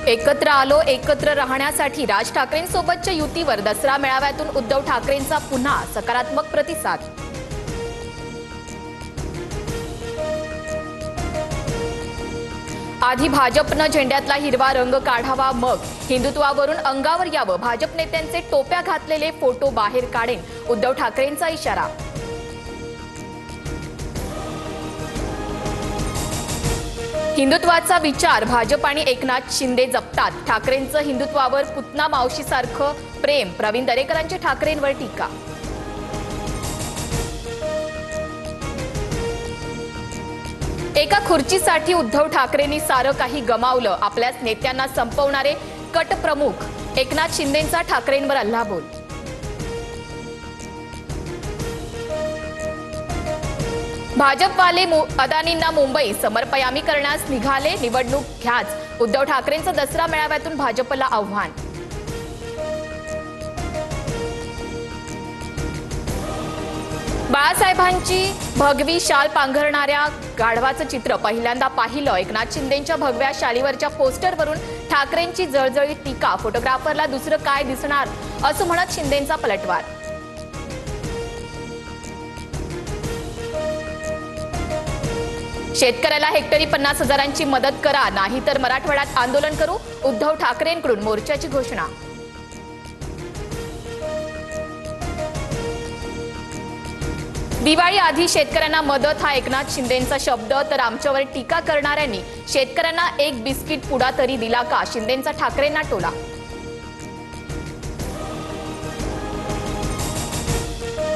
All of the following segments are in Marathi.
एकत्र आलो एकत्र राहण्यासाठी राज ठाकरेंसोबतच्या युतीवर दसरा मेळाव्यातून उद्धव ठाकरेंचा पुन्हा सकारात्मक प्रतिसाद। आधी भाजपनं झेंड्यातला हिरवा रंग काढावा, मग हिंदुत्वावरून अंगावर यावं। भाजप नेत्यांचे टोप्या घातलेले फोटो बाहेर काढेन, उद्धव ठाकरेंचा इशारा। हिंदुत्वाचा विचार भाजप आणि एकनाथ शिंदे जपतात। ठाकरेंचं हिंदुत्वावर पुतना मावशीसारखं प्रेम, प्रवीण दरेकरांची ठाकरेंवर टीका। एका खुर्चीसाठी उद्धव ठाकरेंनी सारं काही गमावलं, आपल्याच नेत्यांना संपवणारे कट प्रमुख, एकनाथ शिंदेंचा ठाकरेंवर हल्लाबोल। भाजपवाले अदानींना मुंबई समर्पयामी करण्यास निघाले, निवडणूक घ्याच, उद्धव ठाकरेंचं दसरा मेळाव्यातून भाजपला आव्हान। बाळासाहेबांची भगवी शाल पांघरणाऱ्या गाढवाचं चित्र पहिल्यांदा पाहिलं, एकनाथ शिंदेंच्या भगव्या शालीवरच्या पोस्टरवरून ठाकरेंची जळजळीत टीका। फोटोग्राफरला दुसरं काय दिसणार असं म्हणत शिंदेंचा पलटवार। शेतकऱ्याला हेक्टरी 50,000ची मदत करा, नाहीतर मराठवाड्यात आंदोलन करू, उद्धव ठाकरेंकडून मोर्चाची घोषणा। दिवाळी आधी शेतकऱ्यांना मदत हा एकनाथ शिंदेंचा शब्द, तर आमच्यावर टीका करणाऱ्यांनी शेतकऱ्यांना एक बिस्किट पुडा तरी दिला का, शिंदेंचा ठाकरेंना टोला।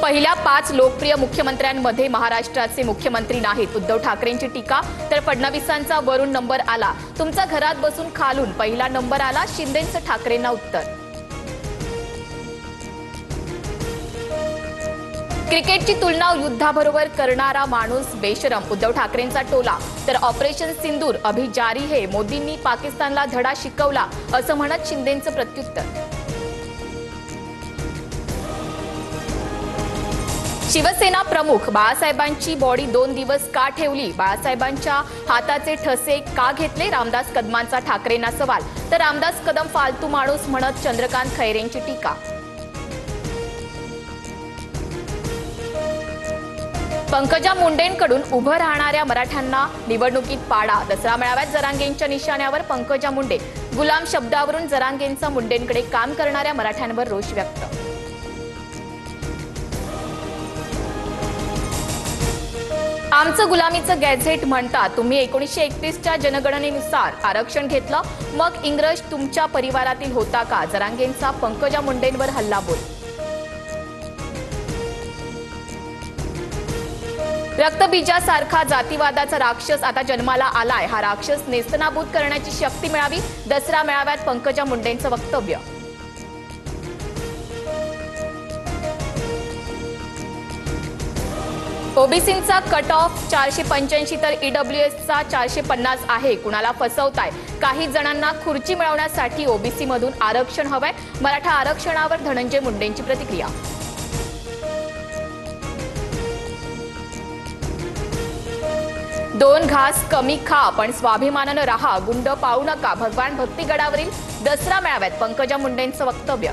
पहिल्या 5 लोकप्रिय मुख्यमंत्र्यांमध्ये महाराष्ट्राचे मुख्यमंत्री नाहीत, उद्धव ठाकरेंची टीका, तर फडणवीसांचा वरून नंबर आला, तुमचा घरात बसून खालून पहिला नंबर आला, शिंदेंचं ठाकरेंना उत्तर। क्रिकेटची तुलना युद्धाबरोबर करणारा माणूस बेशरम, उद्धव ठाकरेंचा टोला, तर ऑपरेशन सिंदूर अभी जारी है, मोदींनी पाकिस्तानला धडा शिकवला असं म्हणत शिंदेंचं प्रत्युत्तर। शिवसेना प्रमुख, बाळासाहेबांची बॉडी 2 दिवस का ठेवली, बाळासाहेबांच्या हाताचे ठसे का घेतले, रामदास कदमांचा ठाकरेंना सवाल, तर रामदास कदम फालतू माणूस म्हणत चंद्रकांत खैरेंची टीका। पंकजा मुंडेंकडून उभं राहणाऱ्या मराठ्यांना निवडणुकीत पाडा, दसरा मेळाव्यात जरांगेंच्या निशाण्यावर पंकजा मुंडे, गुलाम शब्दावरून जरांगेंचा मुंडेंकडे काम करणाऱ्या मराठ्यांवर रोष व्यक्त। आमचं गुलामीचं गॅझेट म्हणता, तुम्ही 1931च्या जनगणनेनुसार आरक्षण घेतलं, मग इंग्रज तुमच्या परिवारातील होता का, जरांगेंचा पंकजा मुंडेंवर हल्लाबोल। रक्तबीजासारखा जातीवादाचा राक्षस आता जन्माला आलाय, हा राक्षस नेस्तनाबूत करण्याची शक्ती मिळावी, दसरा मेळाव्यात पंकजा मुंडेंचं वक्तव्य। ओबीसींचा कट ऑफ 485 तर ईडब्ल्यूएसचा 450 आहे, कुणाला फसवताय, काही जणांना खुर्ची मिळवण्यासाठी ओबीसी मधून आरक्षण हवंय, मराठा आरक्षणावर धनंजय मुंडेंची प्रतिक्रिया। दोन घास कमी खा पण स्वाभिमानानं राहा, गुंड पाळू नका, भगवान भक्तीगडावरील दसरा मेळाव्यात पंकजा मुंडेंचं वक्तव्य।